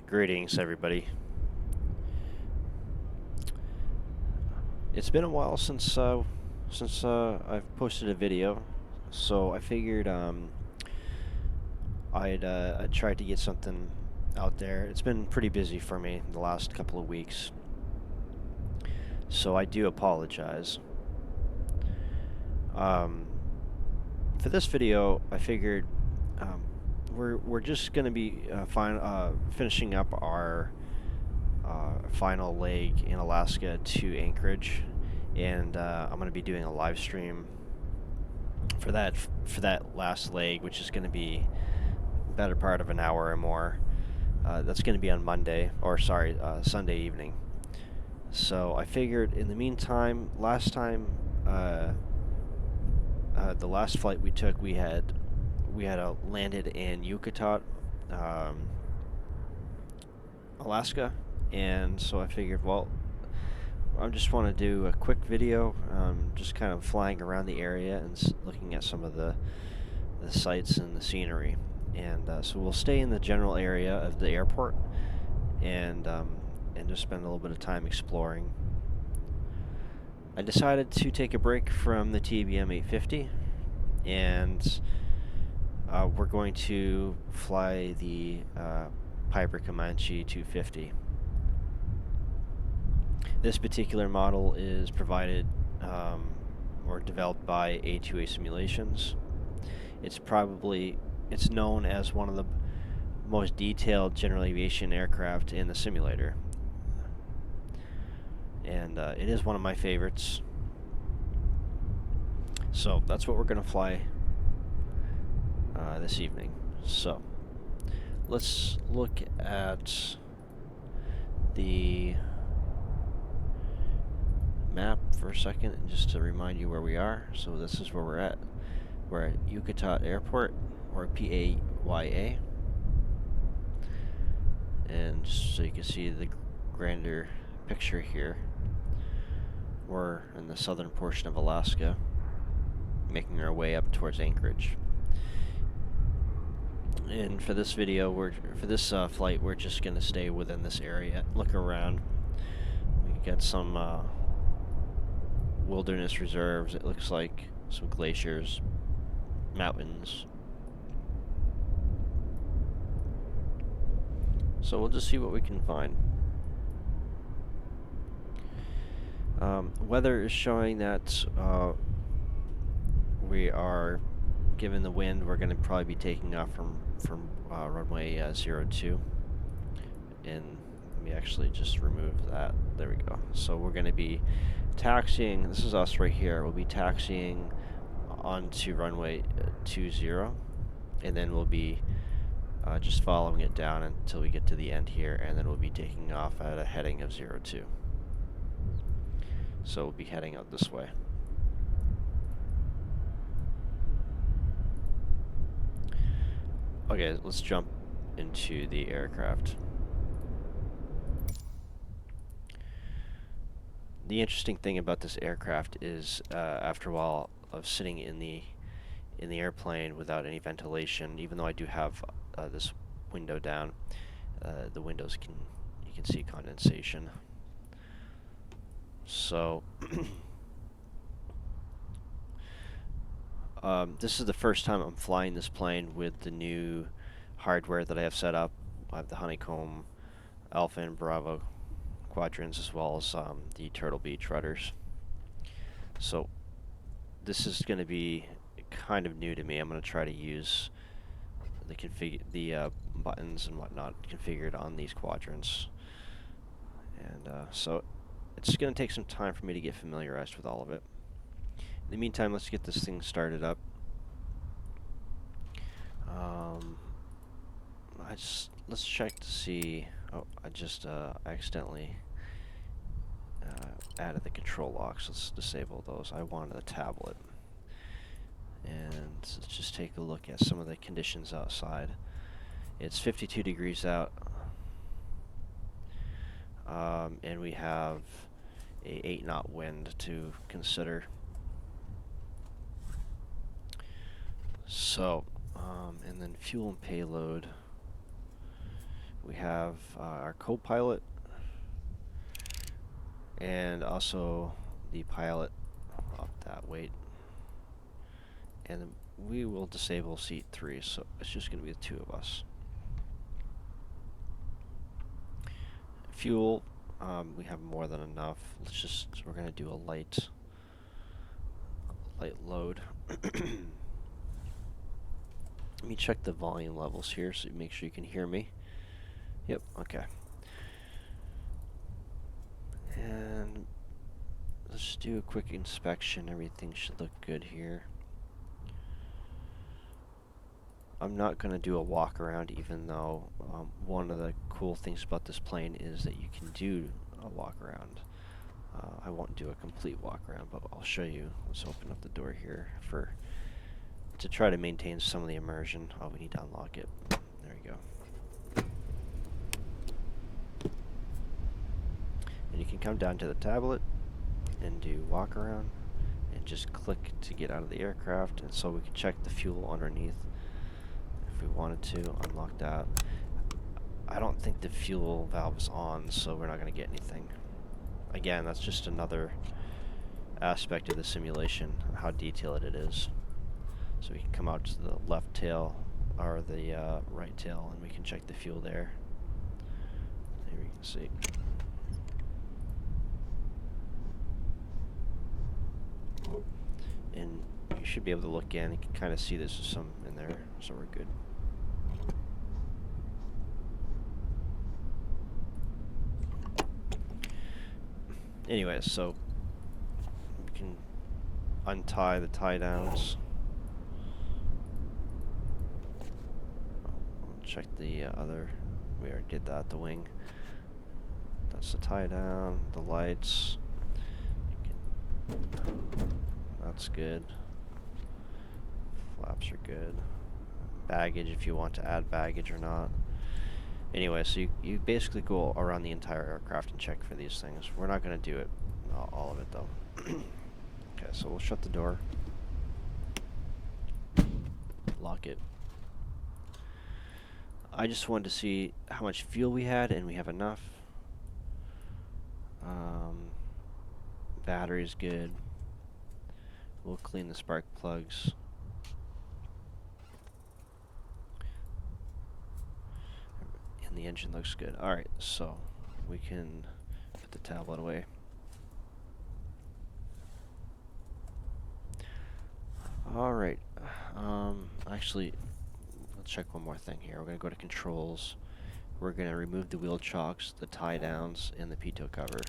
Greetings, everybody. It's been a while since I've posted a video, so I figured I'd try to get something out there. It's been pretty busy for me the last couple of weeks, so I do apologize. For this video, I figured we're just gonna be finishing up our final leg in Alaska to Anchorage, and I'm going to be doing a live stream for that last leg, which is going to be the better part of an hour or more. That's going to be on Sunday evening. So I figured, in the meantime, the last flight we took, we had landed in Yakutat, Alaska. And so I figured, well, I just want to do a quick video, just kind of flying around the area and looking at some of the sights and the scenery. And so we'll stay in the general area of the airport and just spend a little bit of time exploring. I decided to take a break from the TBM 850, and we're going to fly the Piper Comanche 250. This particular model is provided or developed by A2A Simulations. It's known as one of the most detailed general aviation aircraft in the simulator, and it is one of my favorites. So that's what we're going to fly this evening. So let's look at the map for a second, just to remind you where we are. So this is where we're at. We're at Yakutat Airport, or PAYA, and just so you can see the grander picture here, we're in the southern portion of Alaska, making our way up towards Anchorage. And for this video, flight, we're just going to stay within this area, look around. We got some wilderness reserves, it looks like, some glaciers, mountains. So we'll just see what we can find. Weather is showing that we are, given the wind, we're going to probably be taking off from runway 02. And let me actually just remove that. There we go. So we're going to be taxiing. This is us right here. We'll be taxiing onto runway 20, and then we'll be just following it down until we get to the end here, and then we'll be taking off at a heading of 02. So we'll be heading out this way. Okay, let's jump into the aircraft. The interesting thing about this aircraft is, after a while of sitting in the airplane without any ventilation, even though I do have this window down, the windows you can see condensation. So this is the first time I'm flying this plane with the new hardware that I have set up. I have the Honeycomb Alpha and Bravo quadrants, as well as the Turtle Beach rudders. So this is going to be kind of new to me. I'm going to try to use the buttons and whatnot configured on these quadrants, and so it's going to take some time for me to get familiarized with all of it. In the meantime, let's get this thing started up. Let's check to see. Oh, I accidentally added the control locks. Let's disable those. I wanted a tablet. And let's just take a look at some of the conditions outside. It's 52 degrees out, and we have a 8-knot wind to consider. So, and then fuel and payload. We have our co-pilot and also the pilot off that weight. And we will disable seat 3, so it's just going to be the 2 of us. Fuel, we have more than enough. We're going to do a light load. Let me check the volume levels here so you make sure you can hear me. Yep, okay. And let's do a quick inspection. Everything should look good here. I'm not going to do a walk around, even though one of the cool things about this plane is that you can do a walk around. I won't do a complete walk around, but I'll show you. Let's open up the door here to try to maintain some of the immersion. Oh, we need to unlock it. There we go. And you can come down to the tablet and do walk around and just click to get out of the aircraft, and so we can check the fuel underneath if we wanted to. Unlock that. I don't think the fuel valve is on, so we're not going to get anything. Again, that's just another aspect of the simulation, how detailed it is. So we can come out to the left tail or the right tail, and we can check the fuel there. There you can see. And you should be able to look in. You can kind of see there's some in there, so we're good. Anyway, so we can untie the tie downs. Check the other. We already did that. The wing. That's the tie down. The lights. That's good. Flaps are good. Baggage, if you want to add baggage or not. Anyway, so you basically go around the entire aircraft and check for these things. We're not going to do it, all of it though. Okay, so we'll shut the door. Lock it. I just wanted to see how much fuel we had, and we have enough. Battery's good. We'll clean the spark plugs. And the engine looks good. Alright, so we can put the tablet away. Alright, actually, let's check one more thing here. We're going to go to controls. We're going to remove the wheel chocks, the tie downs, and the pitot cover.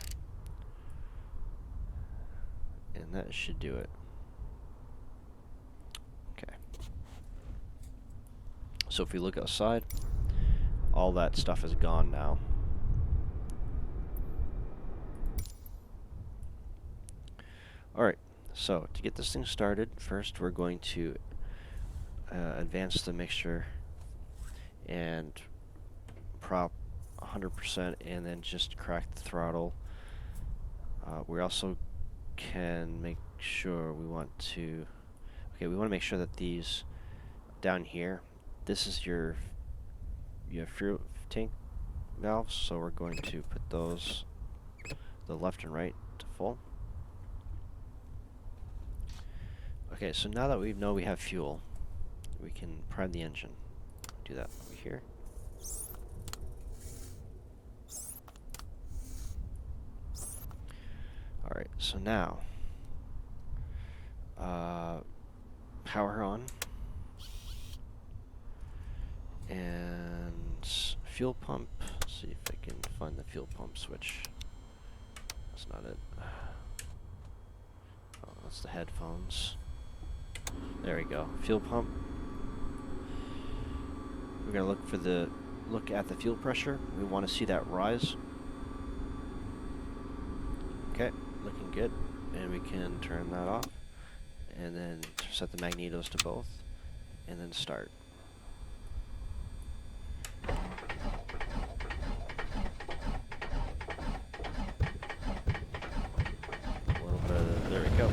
And that should do it. Okay. So if we look outside, all that stuff is gone now. Alright, so to get this thing started, first we're going to advance the mixture and prop 100%, and then just crack the throttle. We also can make sure we want to make sure that these down here, this is your fuel tank valves, so we're going to put those, the left and right, to full. Okay, so now that we know we have fuel, we can prime the engine. Do that over here. Alright, so now, power on, and fuel pump. Let's see if I can find the fuel pump switch. That's not it. Oh, that's the headphones. There we go. Fuel pump. We're gonna look at the fuel pressure. We want to see that rise. Okay, looking good. And we can turn that off, and then set the magnetos to both, and then start. A little bit of there we go.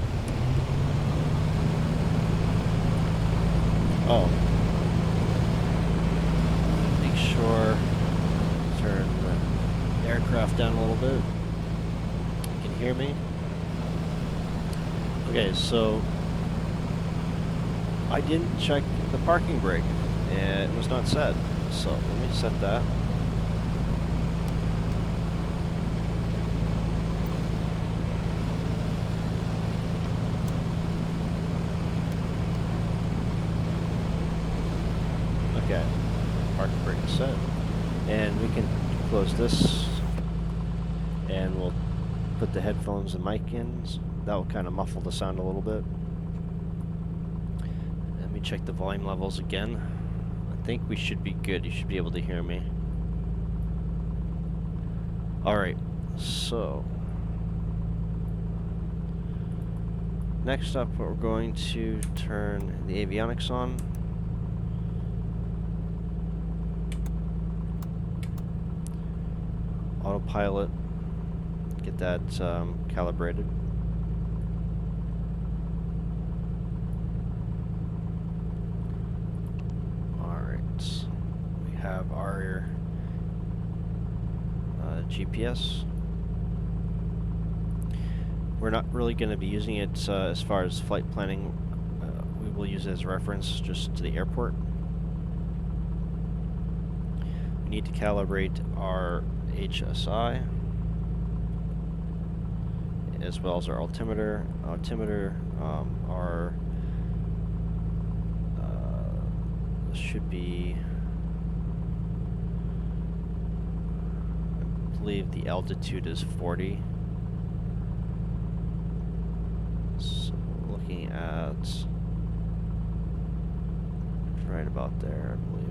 Oh. Make sure bit. You can hear me? Okay, so I didn't check the parking brake, and it was not set. So let me set that. Okay, parking brake is set. And we can close this, and we'll put the headphones and mic in. That will kind of muffle the sound a little bit. Let me check the volume levels again. I think we should be good. You should be able to hear me. Alright, so next up we're going to turn the avionics on. Autopilot, get that calibrated. Alright, we have our GPS. We're not really going to be using it as far as flight planning. We will use it as a reference just to the airport. We need to calibrate our HSI as well as our altimeter. Our should be, I believe the altitude is 40. So looking at right about there, I believe.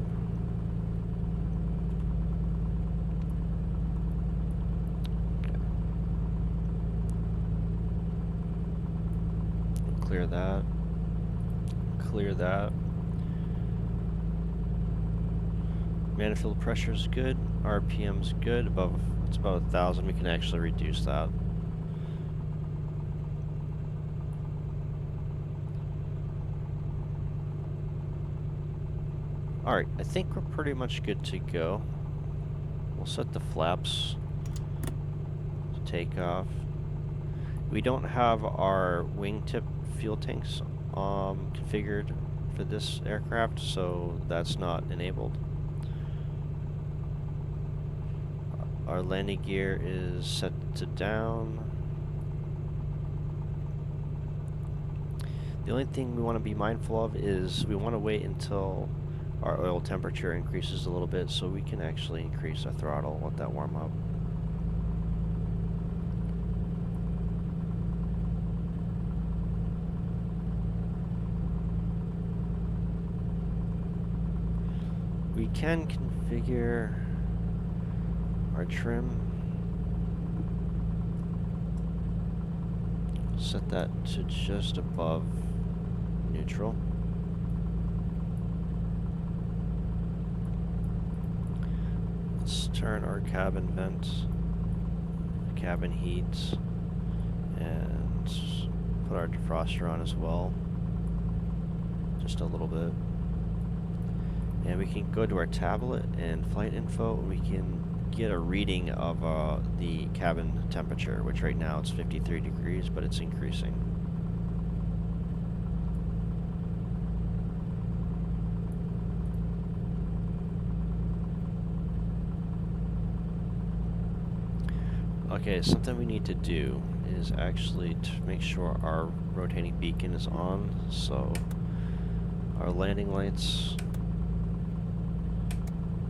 Clear that. Clear that. Manifold pressure is good. RPM's good. Above, it's about 1,000. We can actually reduce that. Alright, I think we're pretty much good to go. We'll set the flaps to take off. We don't have our wingtip fuel tanks configured for this aircraft, so that's not enabled. Our landing gear is set to down. The only thing we want to be mindful of is we want to wait until our oil temperature increases a little bit so we can actually increase our throttle, let that warm up. We can configure our trim. Set that to just above neutral. Let's turn our cabin vents, cabin heat, and put our defroster on as well. Just a little bit. And we can go to our tablet and flight info, and we can get a reading of the cabin temperature, which right now it's 53 degrees, but it's increasing. Okay, something we need to do is actually to make sure our rotating beacon is on, so our landing lights,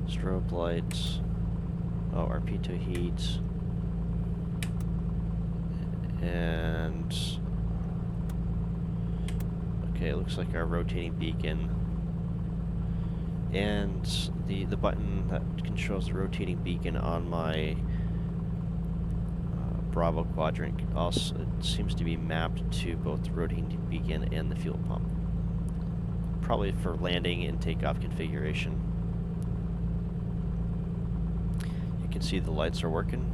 strobe lights, our P2 heat, and okay, it looks like our rotating beacon, and the button that controls the rotating beacon on my Bravo quadrant also it seems to be mapped to both the rotating beacon and the fuel pump, probably for landing and takeoff configuration. You can see the lights are working.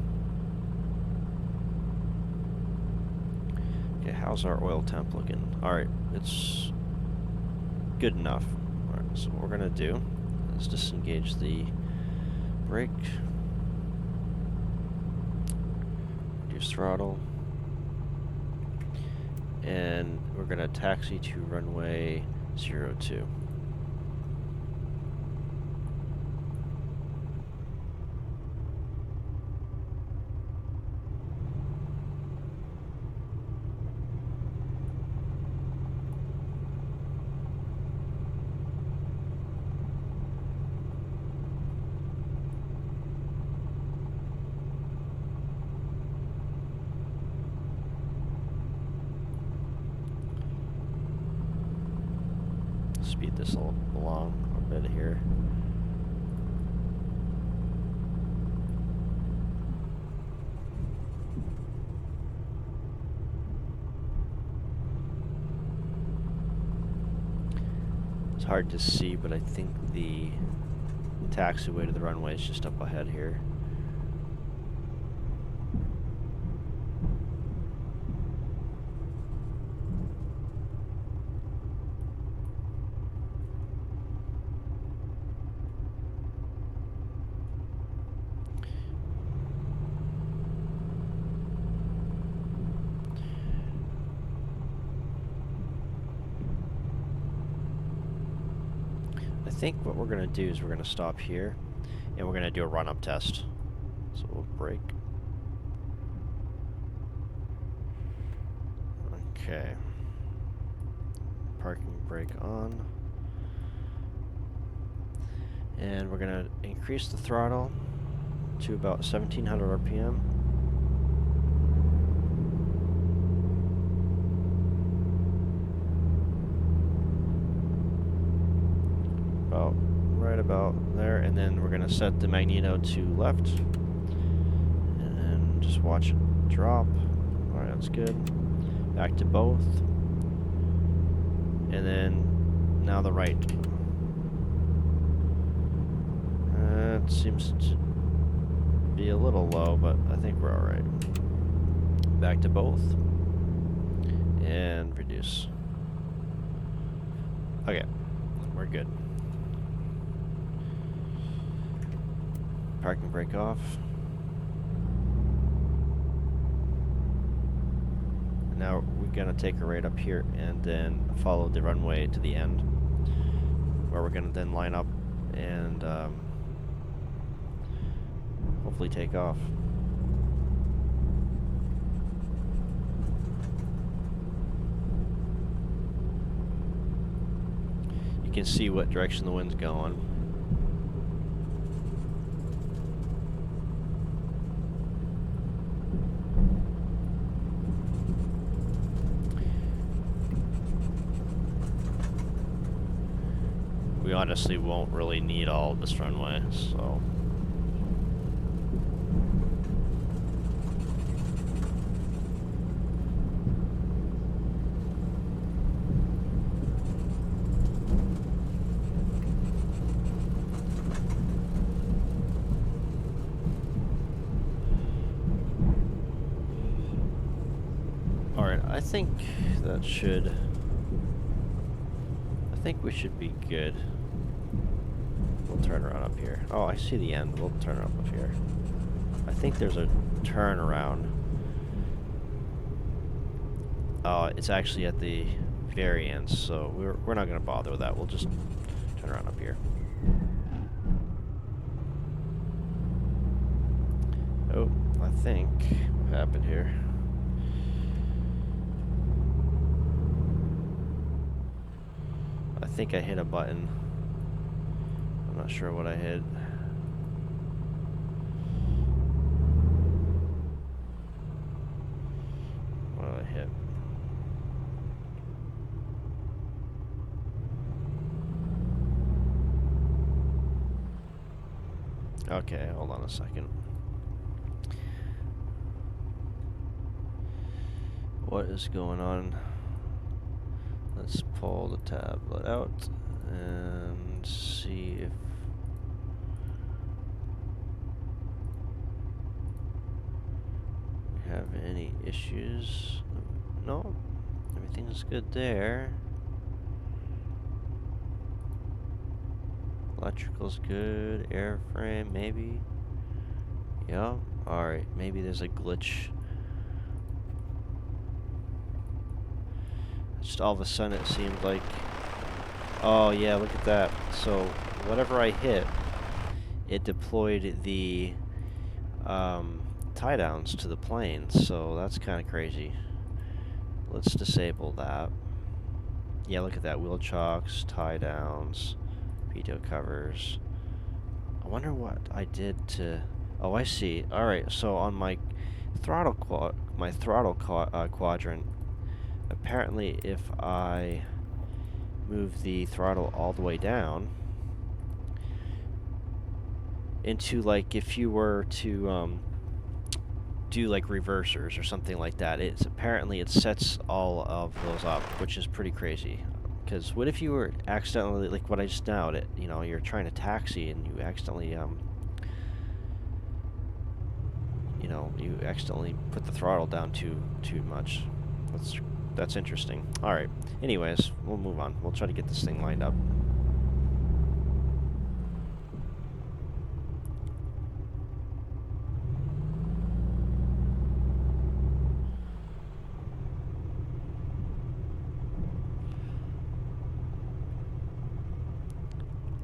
Okay, how's our oil temp looking? Alright, it's good enough. Alright, so what we're gonna do is disengage the brake. increase throttle. And we're gonna taxi to runway 02. Speed this along a bit here. It's hard to see, but I think the taxiway to the runway is just up ahead here. I think what we're going to do is we're going to stop here and we're going to do a run-up test. So we'll brake. Okay. Parking brake on. And we're going to increase the throttle to about 1700 RPM. Right about there, and then we're going to set the magneto to left and then just watch it drop. Alright, that's good. Back to both, and then now the right. It seems to be a little low, but I think we're alright. Back to both and reduce. Okay, we're good. Parking brake off. Now we're gonna take a right up here and then follow the runway to the end, where we're gonna then line up and hopefully take off. You can see what direction the wind's going. We honestly won't really need all of this runway, so. Alright, I think we should be good. We'll turn around up here. Oh, I see the end. We'll turn up here. I think there's a turnaround. Oh, it's actually at the very end, so we're not gonna bother with that. We'll just turn around up here. Oh, I think what happened here. I think I hit a button. I'm not sure what I hit. What did I hit? Okay, hold on a second. What is going on? Let's pull the tablet out and see if we have any issues. No, everything's good there. Electrical's good, airframe maybe. Yeah, alright, maybe there's a glitch just all of a sudden it seemed like, oh yeah, look at that. So whatever I hit, it deployed the tie downs to the plane, so that's kind of crazy. Let's disable that. Yeah, look at that. Wheel chocks, tie downs, pitot covers. I wonder what I did to... Oh, I see. Alright, so on my throttle quadrant, apparently if I move the throttle all the way down into, like, if you were to do like reversers or something like that, it's apparently it sets all of those up, which is pretty crazy. Because what if you were accidentally, like what I just now did, you know, you're trying to taxi and you accidentally you accidentally put the throttle down too much. That's interesting. All right. Anyways, we'll move on. We'll try to get this thing lined up.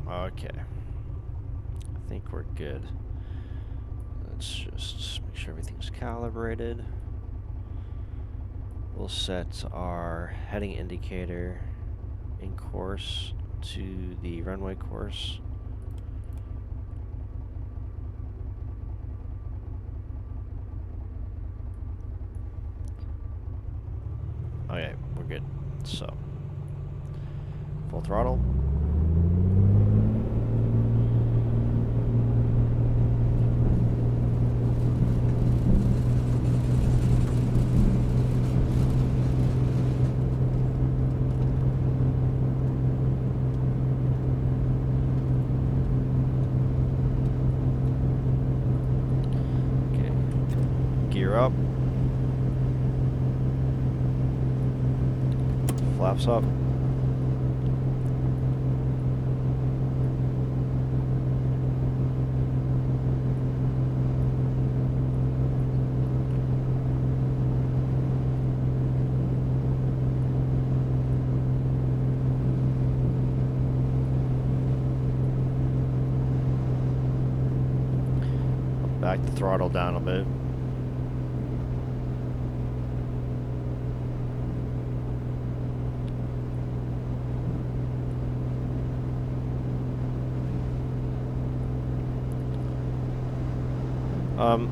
Okay. I think we're good. Let's just make sure everything's calibrated. We'll set our heading indicator in course to the runway course. Okay, we're good. So, full throttle. Gear up. Flaps up. Back the throttle down a bit.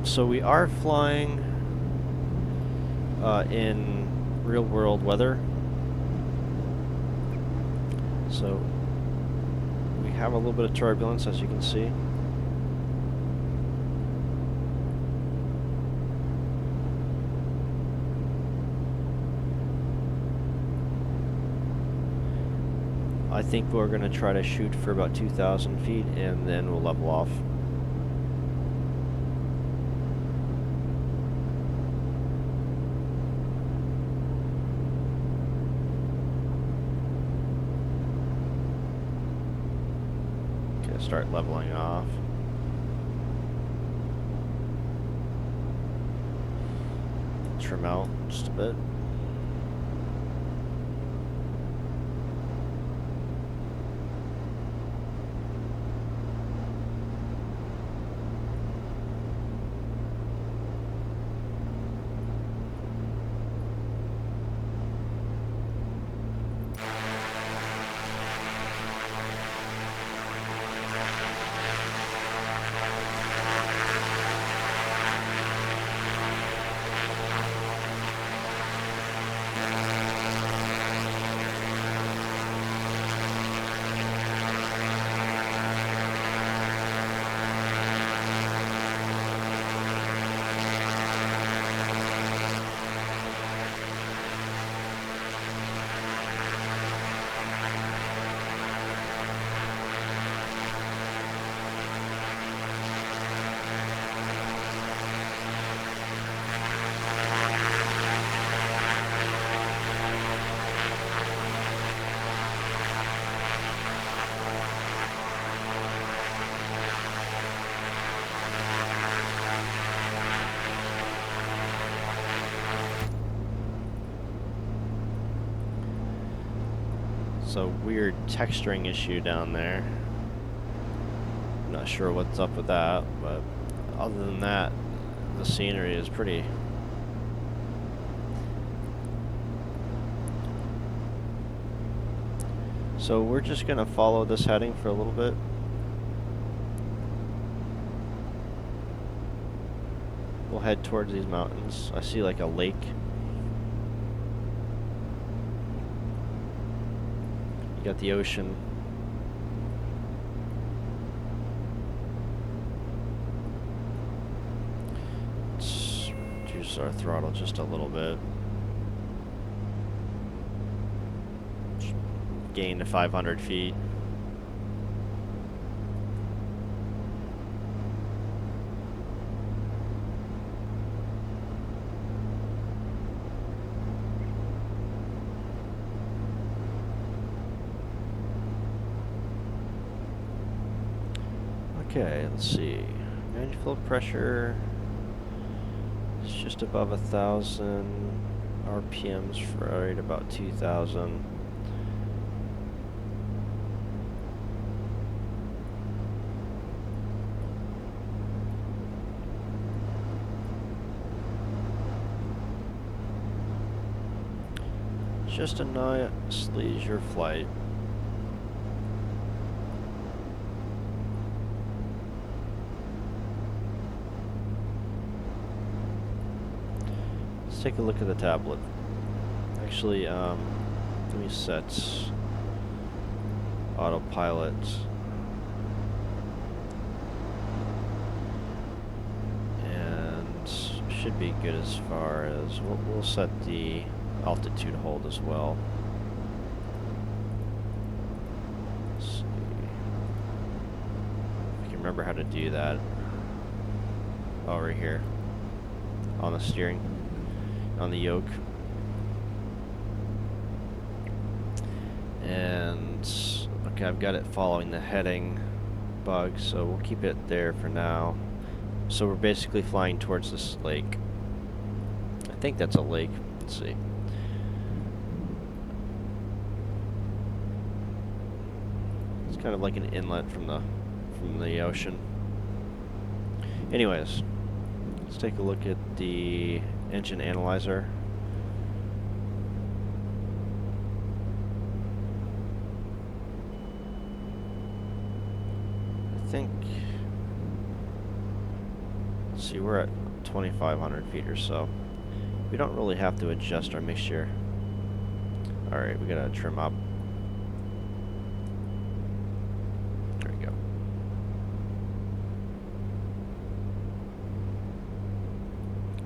So we are flying in real-world weather. So we have a little bit of turbulence, as you can see. I think we're going to try to shoot for about 2,000 feet, and then we'll level off. Start leveling off. Trim out just a bit. It's a weird texturing issue down there. Not sure what's up with that, but other than that, the scenery is pretty. So we're just gonna follow this heading for a little bit. We'll head towards these mountains. I see like a lake. You got the ocean. Let's reduce our throttle just a little bit. Gain to 500 feet. Okay, let's see. Manual flow pressure is just above 1,000. RPMs right about 2,000. Just a nice leisure flight. Let's take a look at the tablet. Actually, let me set autopilot. And should be good as far as we'll set the altitude hold as well. Let's see. I can remember how to do that. Oh, right here. On the steering. On the yoke. And okay, I've got it following the heading bug, so we'll keep it there for now. So we're basically flying towards this lake. I think that's a lake. Let's see. Kind of like an inlet from the ocean. Anyways, let's take a look at the engine analyzer. I think, let's see, we're at 2,500 feet or so. We don't really have to adjust our mixture. Alright, we gotta trim up.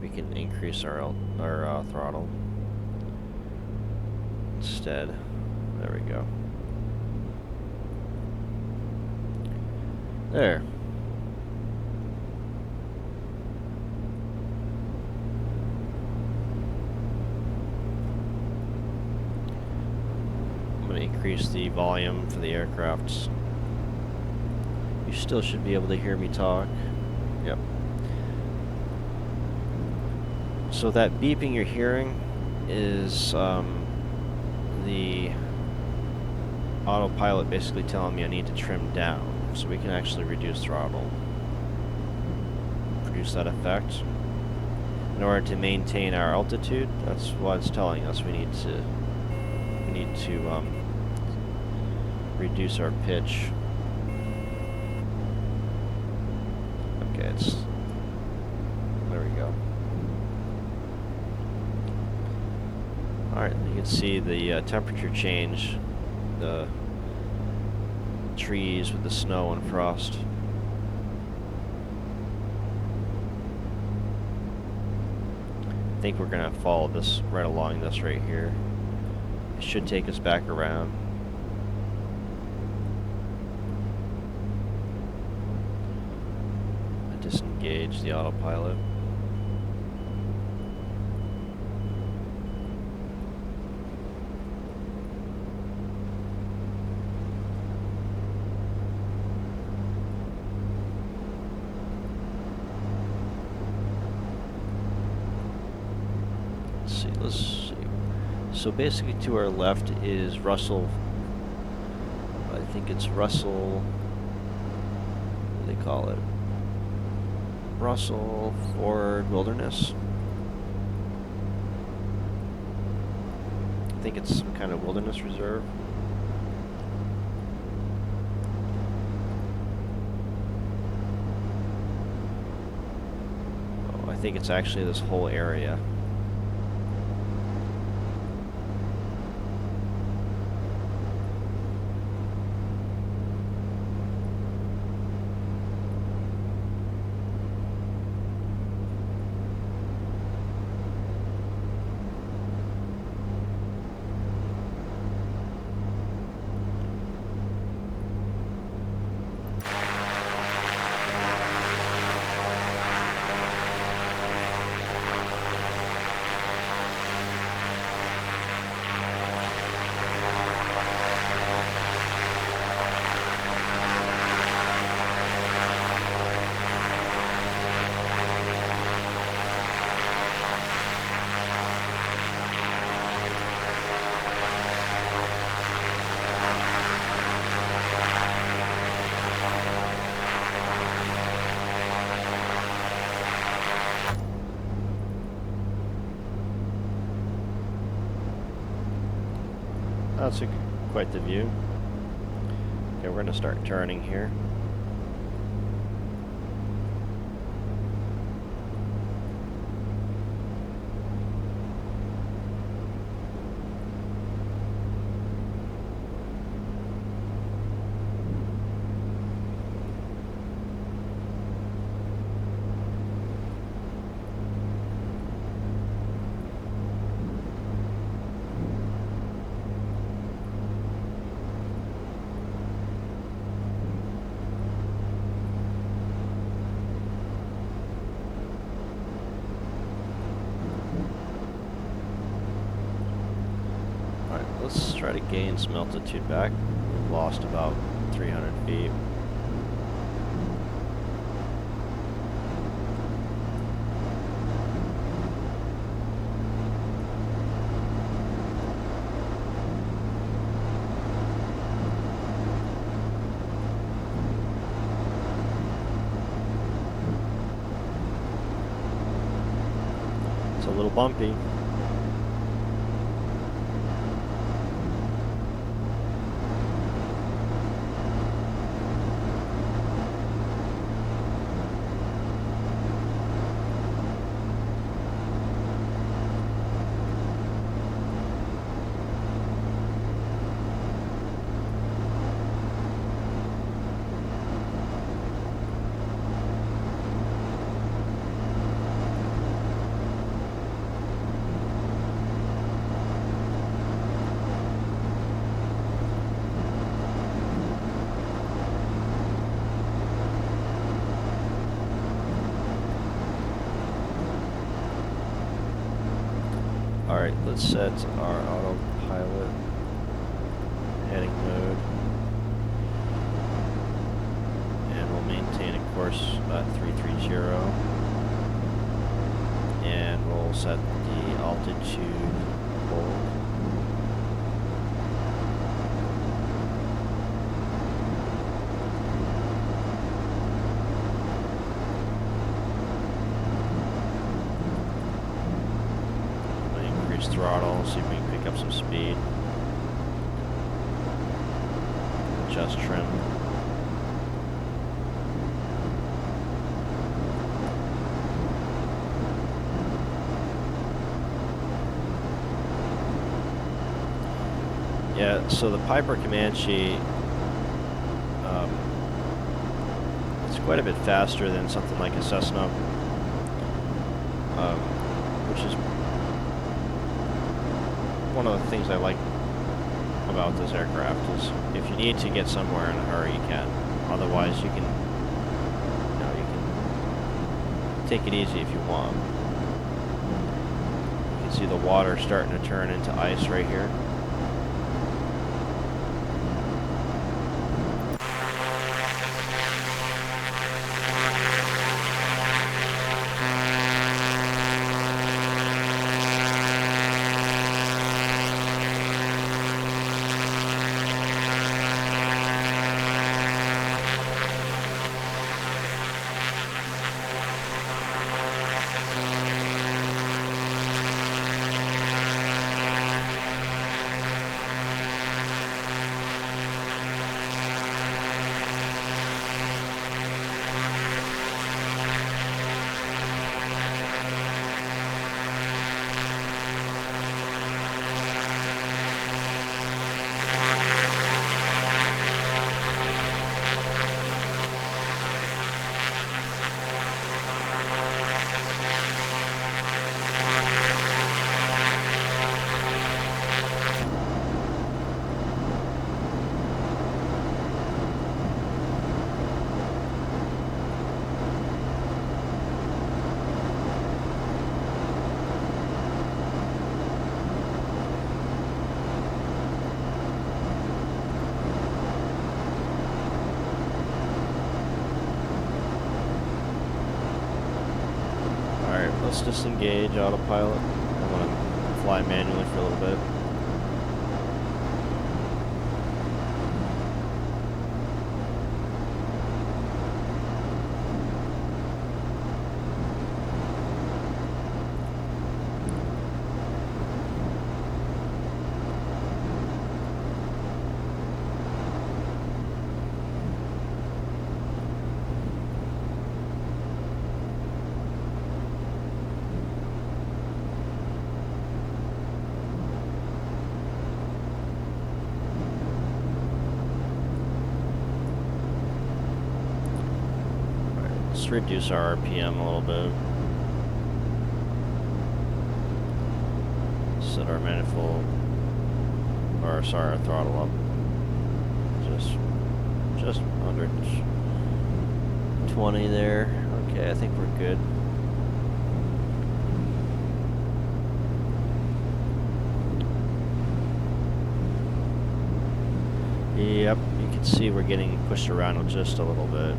We can increase our throttle instead. There we go. There. I'm going to increase the volume for the aircraft. You still should be able to hear me talk. Yep. So that beeping you're hearing is the autopilot basically telling me I need to trim down, so we can actually reduce throttle, produce that effect. In order to maintain our altitude, that's what it's telling us. We need to reduce our pitch. Okay, there we go. Alright, you can see the temperature change, the trees with the snow and frost. I think we're going to follow this right along this right here. It should take us back around. I disengage the autopilot. Let's see. So basically to our left is Russell I think it's Russell, what do they call it? Russell Ford Wilderness. I think it's some kind of wilderness reserve. Oh, I think it's actually this whole area. That's quite the view. Okay, we're going to start turning here. Let's try to gain some altitude back. We've lost about 300 feet. It's a little bumpy. Alright, let's set our autopilot heading mode, and we'll maintain a course about 330, and we'll set the altitude hold. Throttle, see if we can pick up some speed. Adjust trim. Yeah, so the Piper Comanche, it's quite a bit faster than something like a Cessna, which is one of the things I like about this aircraft. Is if you need to get somewhere in a hurry, you can. Otherwise, you can take it easy if you want. You can see the water starting to turn into ice right here. let's disengage autopilot. I'm gonna fly manually for a little bit. Let's reduce our RPM a little bit. Set our manifold, or sorry, our throttle up. Just 120 there. Okay, I think we're good. Yep, you can see we're getting pushed around just a little bit.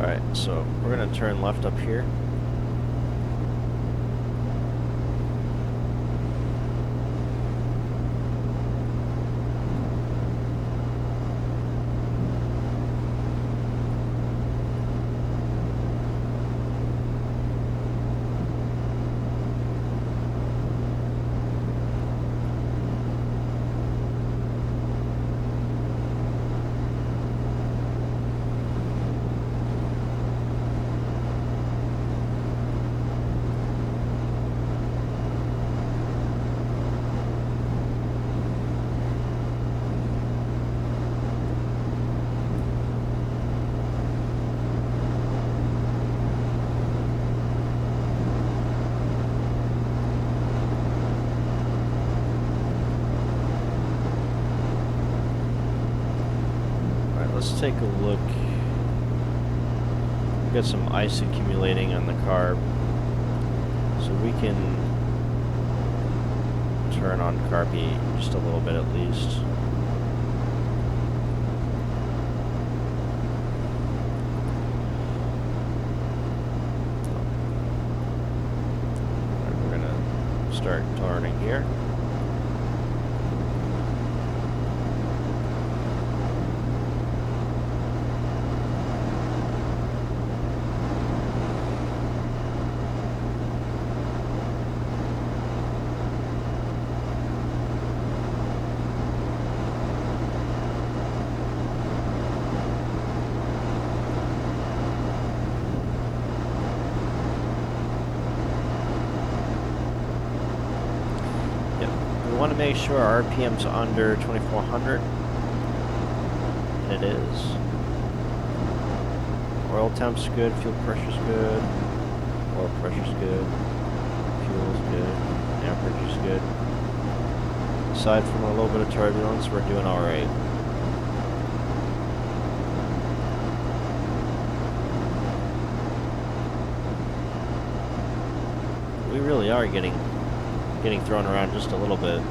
Alright, so we're going to turn left up here. Let's take a look. We've got some ice accumulating on the carb, so we can turn on carby just a little bit at least. Right, we're gonna start turning here. We want to make sure our RPM's under 2400, and it is. Oil temp's good, fuel pressure's good, oil pressure's good, fuel's good, amperage is good. Aside from a little bit of turbulence, we're doing alright. We really are getting thrown around just a little bit.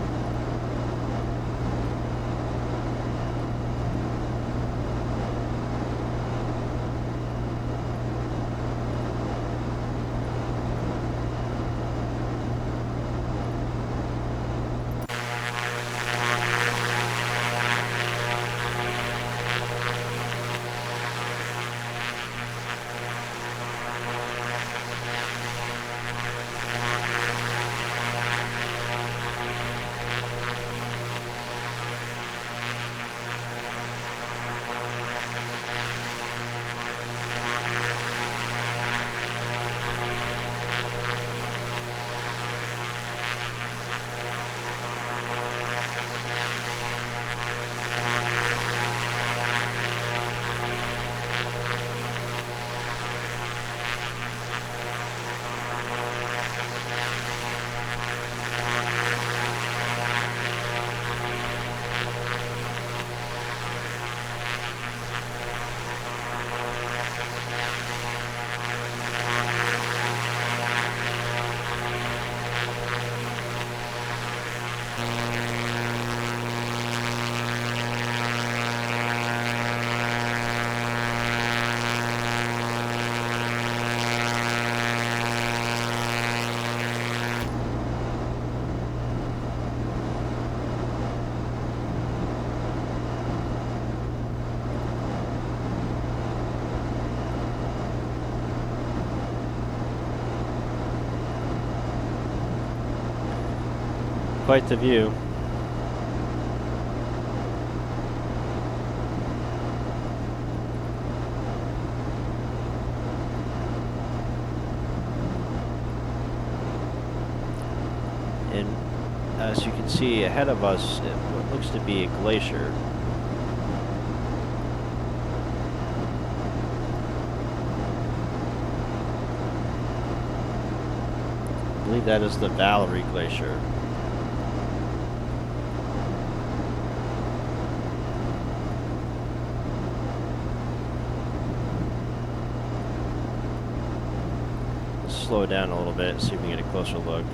quite the view. And as you can see ahead of us, what looks to be a glacier. I believe that is the Valerie Glacier. Let's slow it down a little bit and see if we can get a closer look.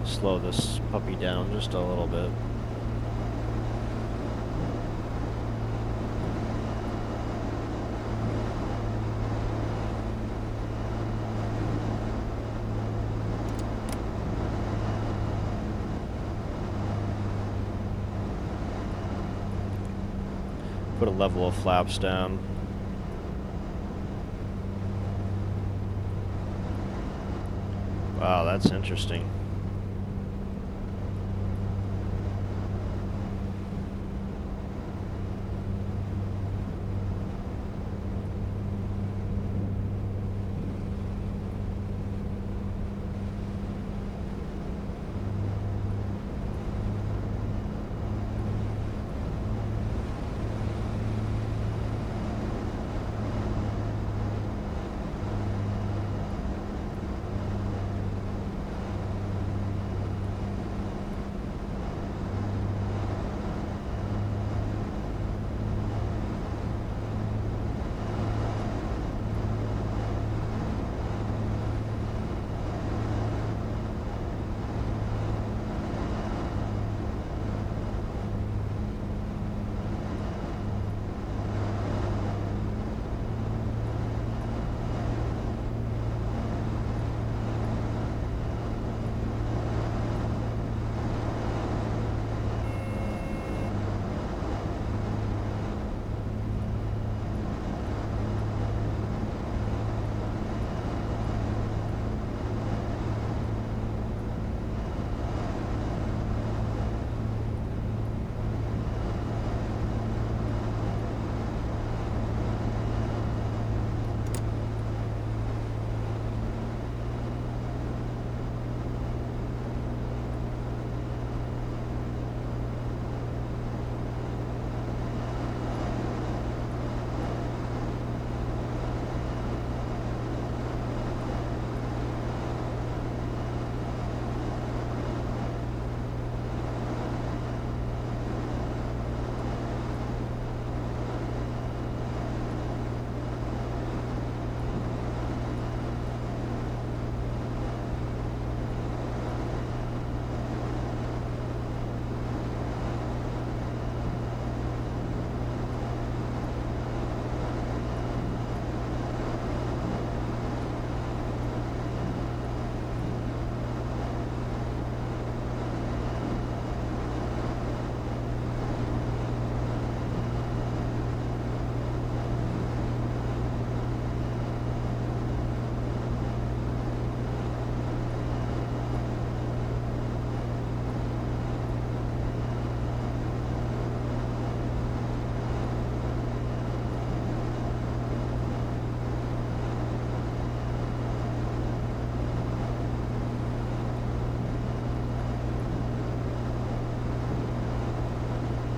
Slow this puppy down just a little bit. Put a level of flaps down. Wow, that's interesting.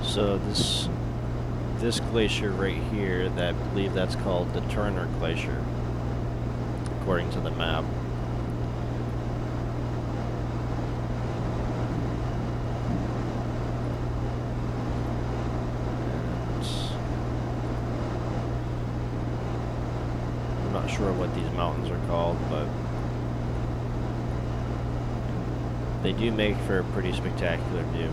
So this glacier right here, I believe that's called the Turner Glacier, according to the map. And sure what these mountains are called, but they do make for a pretty spectacular view.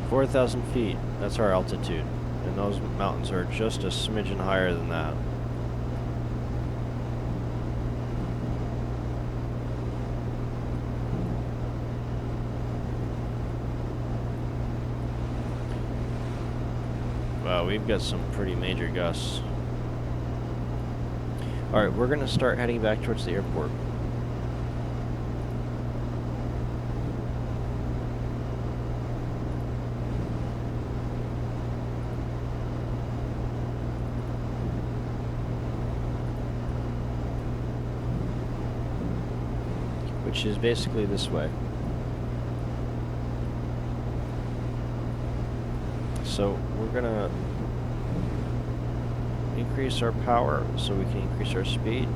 "4,000 feet, that's our altitude, and those mountains are just a smidgen higher than that." Wow, we've got some pretty major gusts. Alright, we're gonna start heading back towards the airport. Which is basically this way. So we're gonna increase our power so we can increase our speed.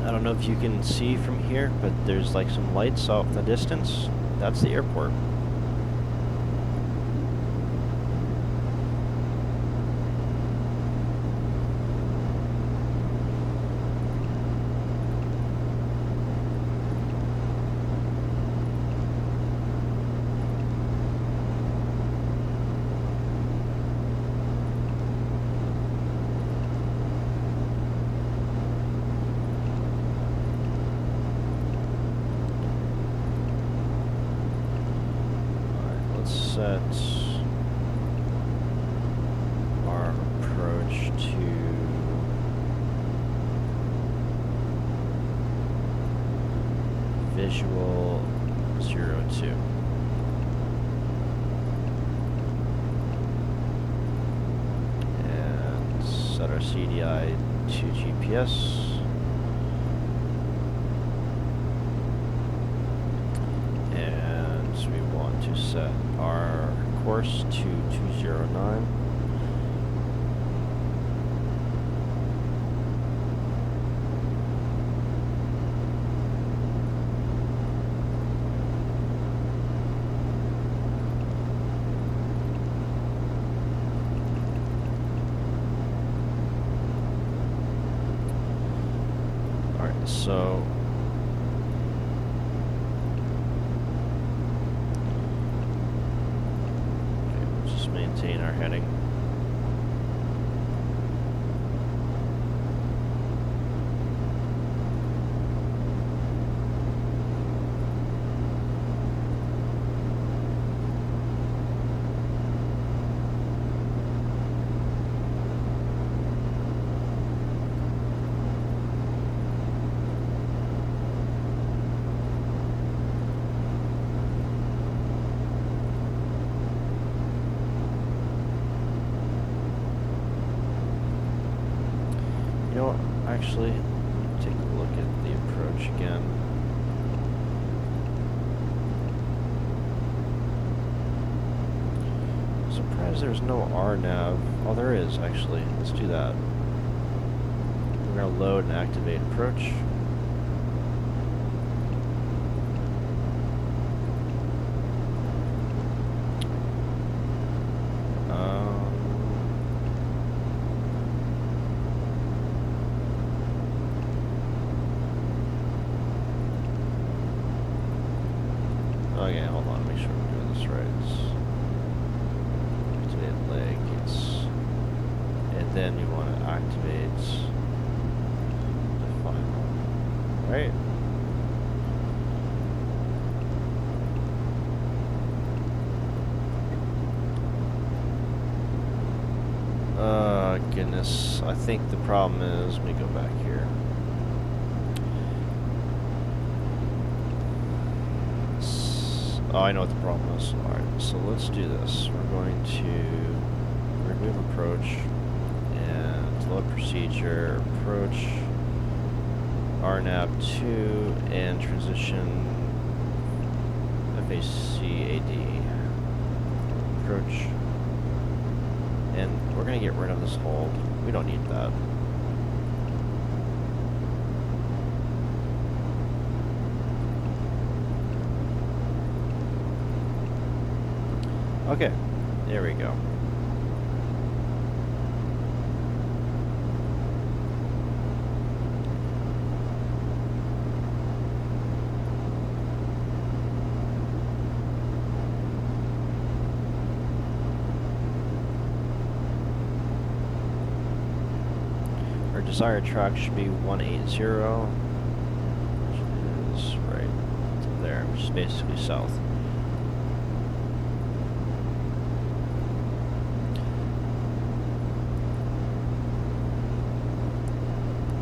I don't know if you can see from here, but there's like some lights off in the distance. That's the airport. Set our approach to visual 02. And set our CDI to GPS. And we want to set our course to 209. Alright, so maintain our heading. actually. Take a look at the approach again. I'm surprised there's no RNAV. Oh, there is, actually. Let's do that. We're going to load and activate approach. Okay, hold on, make sure we're doing this right. Activate leg, yes. And then you want to activate the final, right? Goodness, I think the problem is, let me go back here. Oh, I know what the problem is. Alright, so let's do this. We're going to remove approach and load procedure, approach, RNAV2, and transition FACAD. Approach. And we're going to get rid of this hold. We don't need that. Okay, there we go. Our desired track should be 180, which is right there, which is basically south.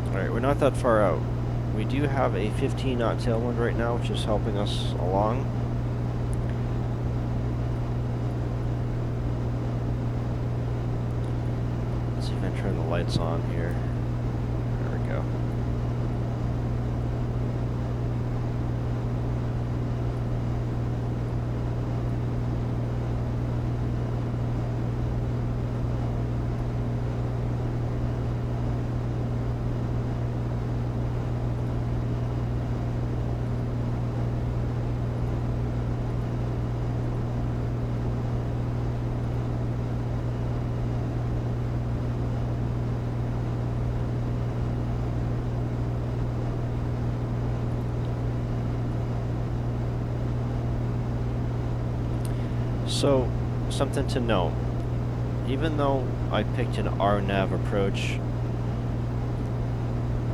Alright, we're not that far out. We do have a 15 knot tailwind right now, which is helping us along. Let's see if I can turn the lights on here. There we go. So, something to note. Even though I picked an RNAV approach,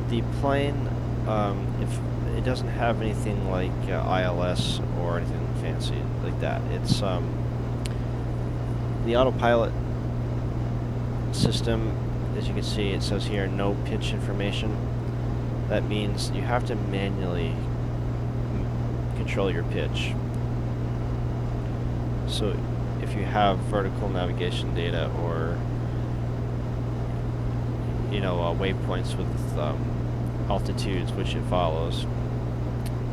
the plane, if it doesn't have anything like ILS or anything fancy like that, it's the autopilot system. As you can see, it says here no pitch information. That means you have to manually control your pitch. So if you have vertical navigation data or, you know, waypoints with altitudes which it follows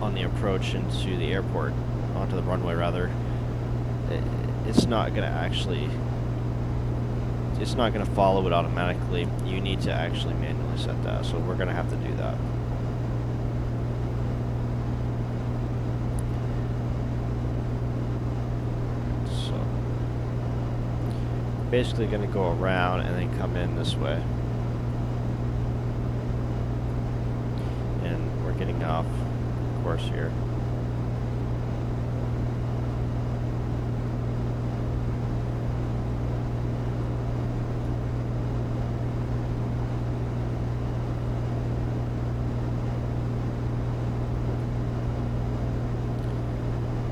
on the approach into the airport, onto the runway rather, it's not going to actually, it's not going to follow it automatically. You need to actually manually set that, so we're going to have to do that. Basically going to go around and then come in this way. And we're getting off course here.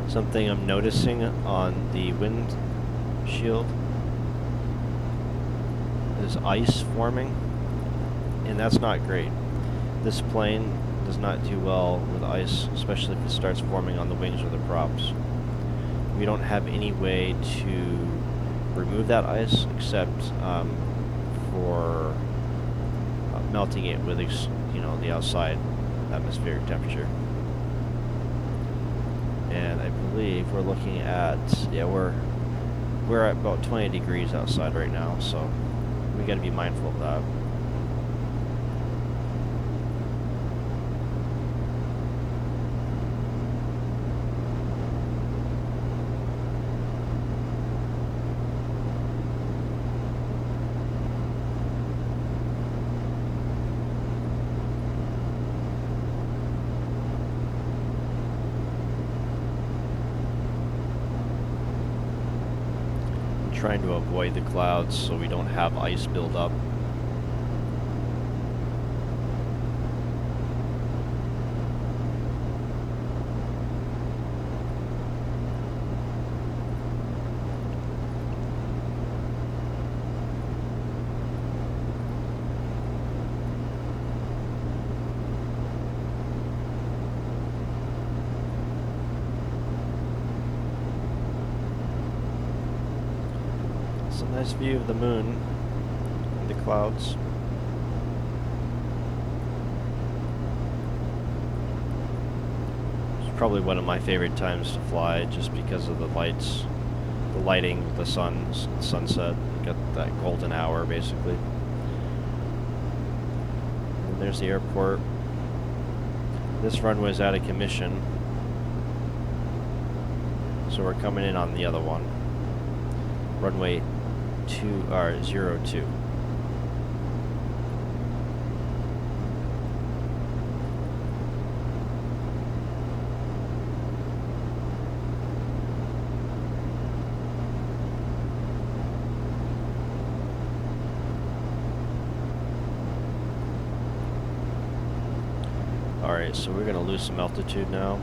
Something I'm noticing on the windshield is ice forming, and that's not great. This plane does not do well with ice, especially if it starts forming on the wings or the props. We don't have any way to remove that ice except for melting it with the outside atmospheric temperature. And I believe we're looking at, yeah, we're at about 20 degrees outside right now, so we got to be mindful of that. Trying to avoid the clouds so we don't have ice build up. It's a nice view of the moon and the clouds. It's probably one of my favorite times to fly just because of the lights, the lighting, the sunset. You got that golden hour basically. And there's the airport. This runway is out of commission, so we're coming in on the other one. Runway 02. Alright, so we're gonna lose some altitude now.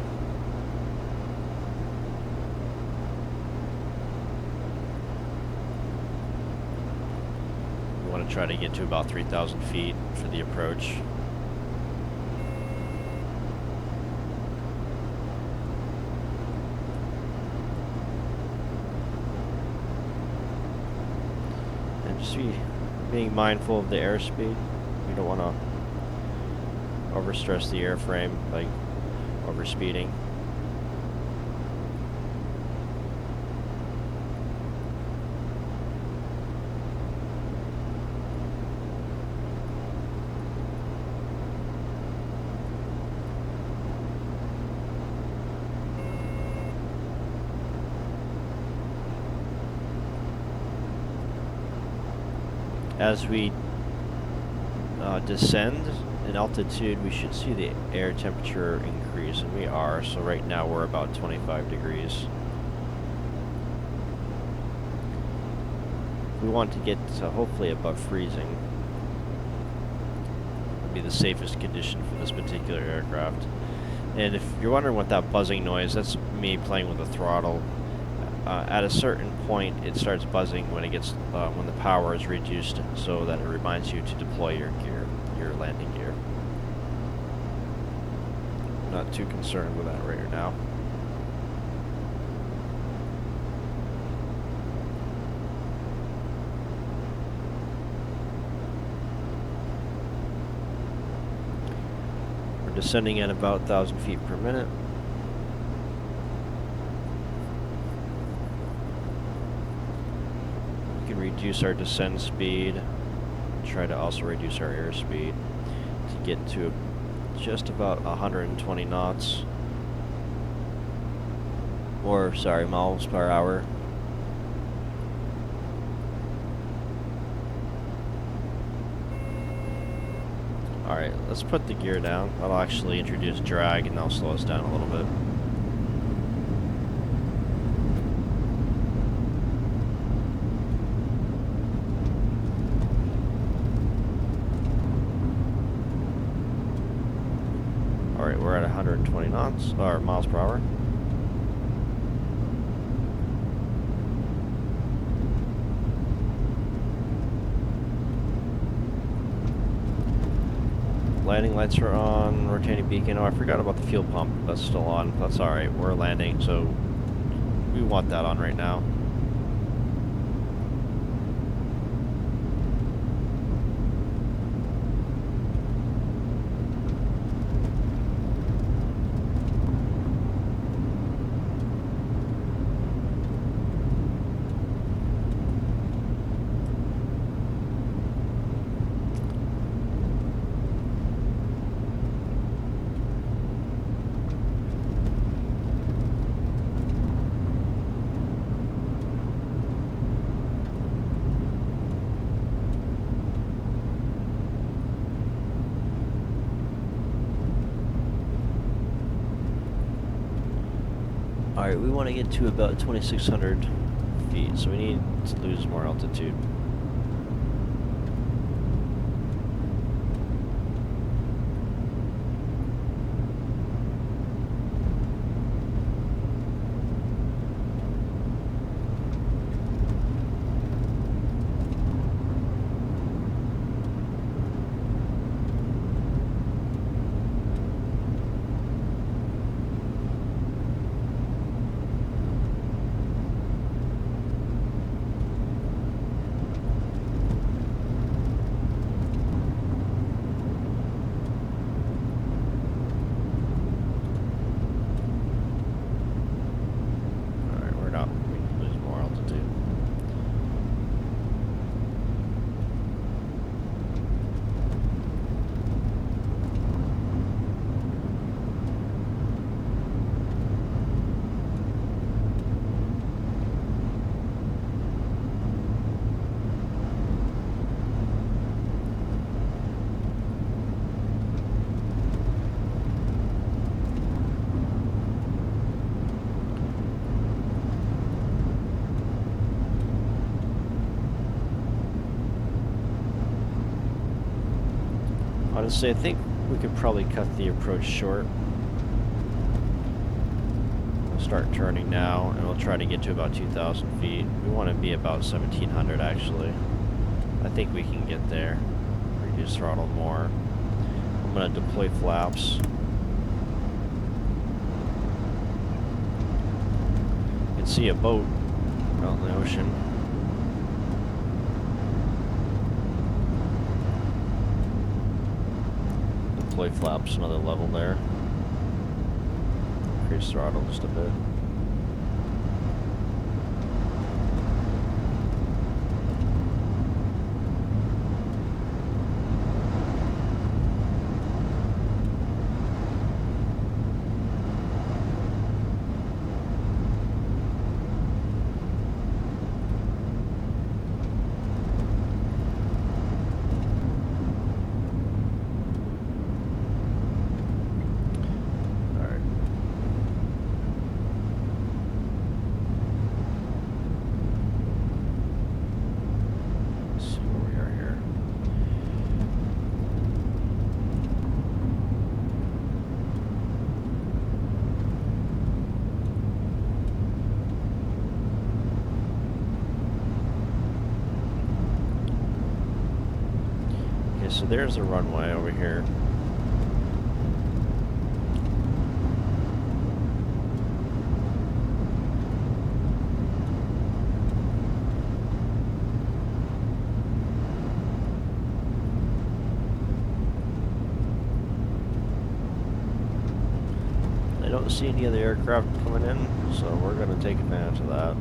Try to get to about 3,000 feet for the approach. And just being mindful of the airspeed. We don't want to overstress the airframe by overspeeding. As we descend in altitude, we should see the air temperature increase, and we are. So right now we're about 25 degrees. We want to get to hopefully above freezing. Would be the safest condition for this particular aircraft. And if you're wondering what that buzzing noise, that's me playing with the throttle. At a certain point, it starts buzzing when it gets when the power is reduced, so that it reminds you to deploy your gear, your landing gear. Not too concerned with that right now. We're descending at about 1,000 feet per minute. Reduce our descent speed, try to also reduce our airspeed to get to just about 120 knots, or sorry, miles per hour. Alright, let's put the gear down. That'll actually introduce drag and that'll slow us down a little bit. Alright, we're at 120 knots, or miles per hour. Landing lights are on, rotating beacon. Oh, I forgot about the fuel pump. That's still on. That's alright. We're landing, so we want that on right now. Alright, we want to get to about 2,600 feet, so we need to lose more altitude. Honestly, I think we could probably cut the approach short. We'll start turning now, and we'll try to get to about 2,000 feet. We want to be about 1,700, actually. I think we can get there. Reduce throttle more. I'm going to deploy flaps. You can see a boat out in the ocean. Deploy flaps another level there. Increase throttle just a bit. So there's a runway over here. I don't see any other aircraft coming in, so we're going to take advantage of that.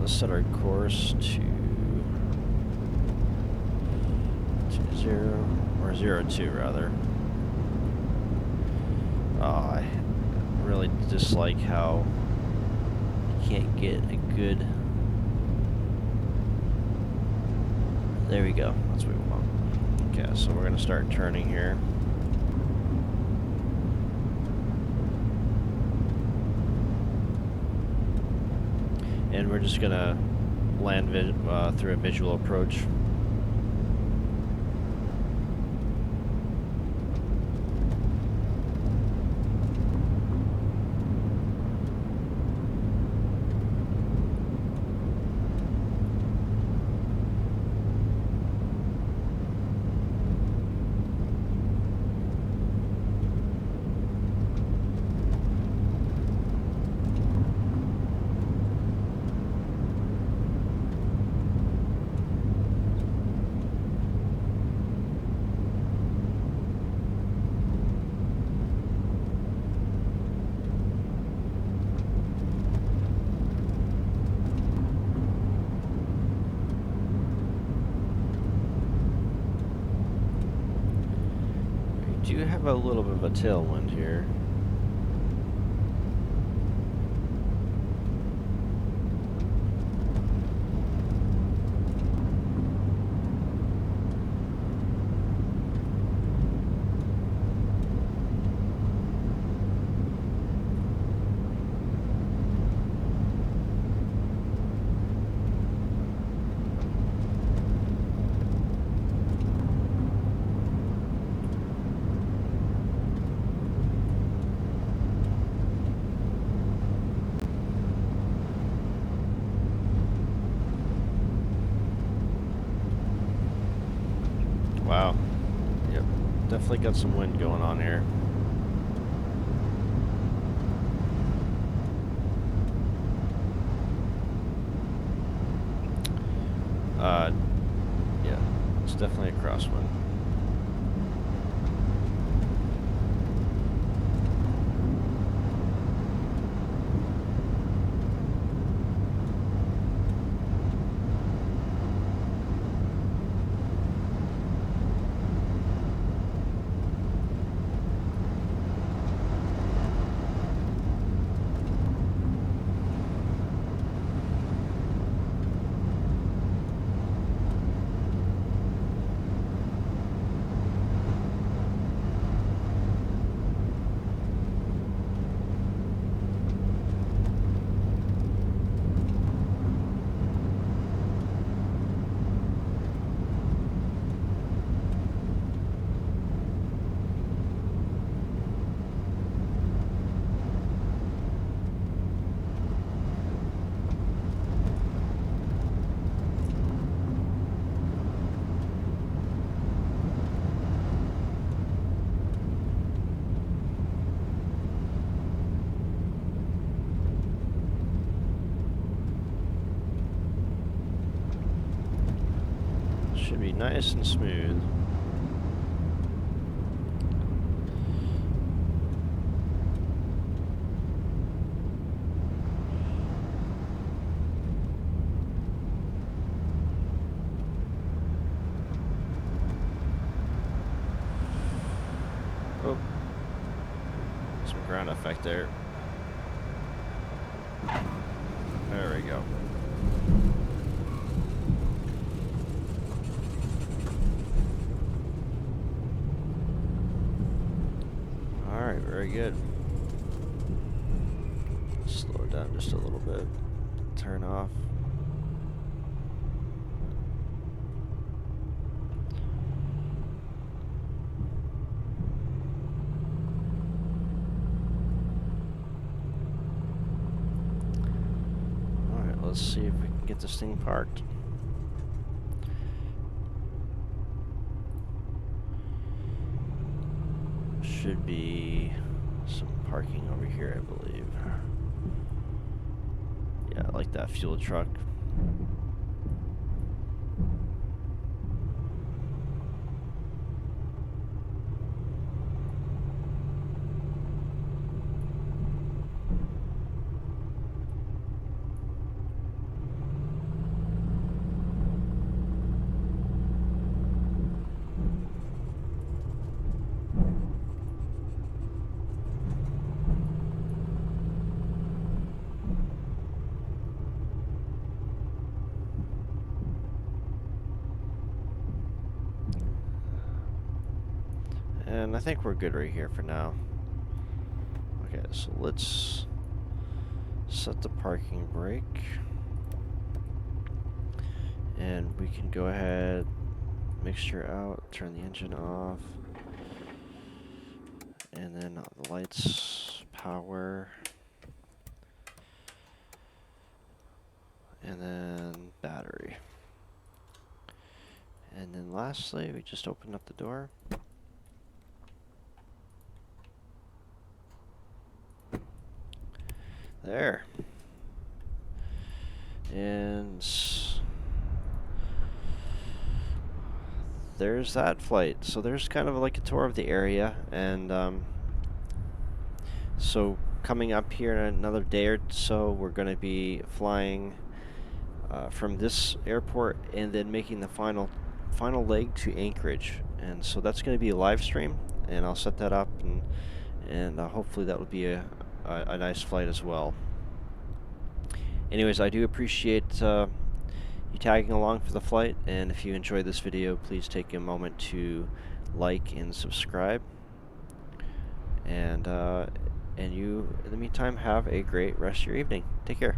Let's set our course to 02 rather. Oh, I really dislike how you can't get a good. There we go. That's what we want. Okay, so we're gonna start turning here. And we're just gonna land through a visual approach. do have a little bit of a tailwind here. Wow. Yep. Definitely got some wind going on here. Yeah. It's definitely a crosswind. Should be nice and smooth. Oh, some ground effect there. There we go. Alright, very good. Slow it down just a little bit. Turn off. Alright, let's see if we can get this thing parked. Should be some parking over here, I believe. Yeah, like that fuel truck. And I think we're good right here for now. Okay, so let's set the parking brake. And we can go ahead, mixture out, turn the engine off. And then the lights, power. And then battery. And then lastly, we just open up the door. There. And there's that flight. So there's kind of like a tour of the area. And so coming up here in another day or so, we're going to be flying from this airport and then making the final leg to Anchorage. And so that's going to be a live stream. and I'll set that up, and hopefully that will be a nice flight as well. Anyways, I do appreciate you tagging along for the flight, and if you enjoyed this video, please take a moment to like and subscribe. And you, in the meantime, have a great rest of your evening. Take care.